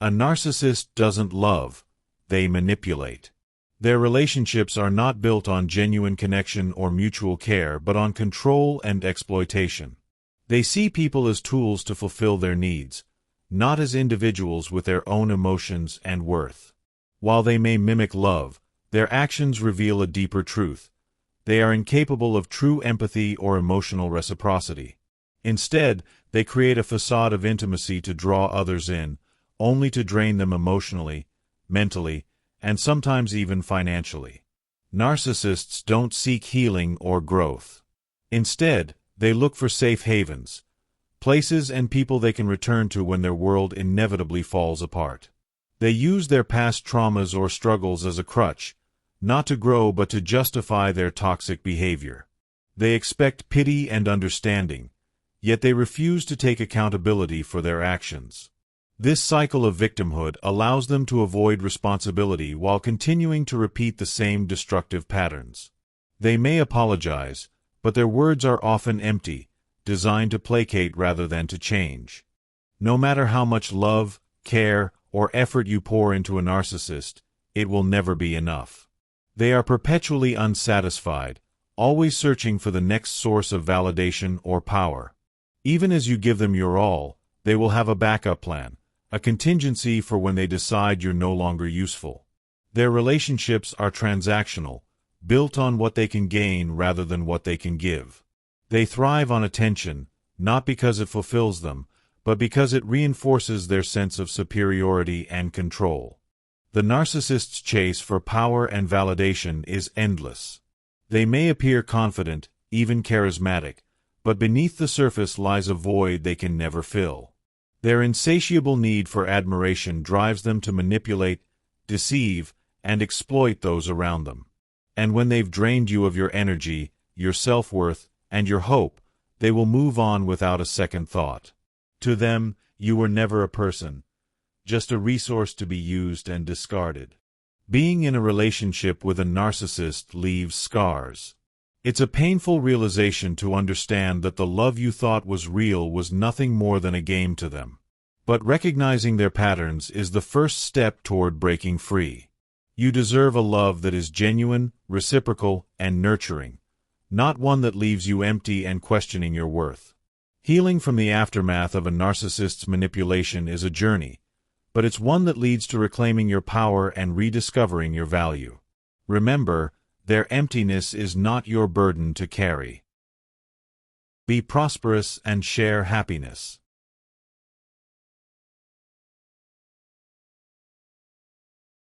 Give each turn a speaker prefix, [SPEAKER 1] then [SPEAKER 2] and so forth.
[SPEAKER 1] A narcissist doesn't love, they manipulate. Their relationships are not built on genuine connection or mutual care but on control and exploitation. They see people as tools to fulfill their needs, not as individuals with their own emotions and worth. While they may mimic love, their actions reveal a deeper truth. They are incapable of true empathy or emotional reciprocity. Instead, they create a facade of intimacy to draw others in, only to drain them emotionally, mentally, and sometimes even financially. Narcissists don't seek healing or growth. Instead, they look for safe havens, places and people they can return to when their world inevitably falls apart. They use their past traumas or struggles as a crutch, not to grow but to justify their toxic behavior. They expect pity and understanding, yet they refuse to take accountability for their actions. This cycle of victimhood allows them to avoid responsibility while continuing to repeat the same destructive patterns. They may apologize, but their words are often empty, designed to placate rather than to change. No matter how much love, care, or effort you pour into a narcissist, it will never be enough. They are perpetually unsatisfied, always searching for the next source of validation or power. Even as you give them your all, they will have a backup plan, a contingency for when they decide you're no longer useful. Their relationships are transactional, built on what they can gain rather than what they can give. They thrive on attention, not because it fulfills them, but because it reinforces their sense of superiority and control. The narcissist's chase for power and validation is endless. They may appear confident, even charismatic, but beneath the surface lies a void they can never fill. Their insatiable need for admiration drives them to manipulate, deceive, and exploit those around them. And when they've drained you of your energy, your self-worth, and your hope, they will move on without a second thought. To them, you were never a person, just a resource to be used and discarded. Being in a relationship with a narcissist leaves scars. It's a painful realization to understand that the love you thought was real was nothing more than a game to them. But recognizing their patterns is the first step toward breaking free. You deserve a love that is genuine, reciprocal, and nurturing, not one that leaves you empty and questioning your worth. Healing from the aftermath of a narcissist's manipulation is a journey, but it's one that leads to reclaiming your power and rediscovering your value. Remember, their emptiness is not your burden to carry. Be prosperous and share happiness.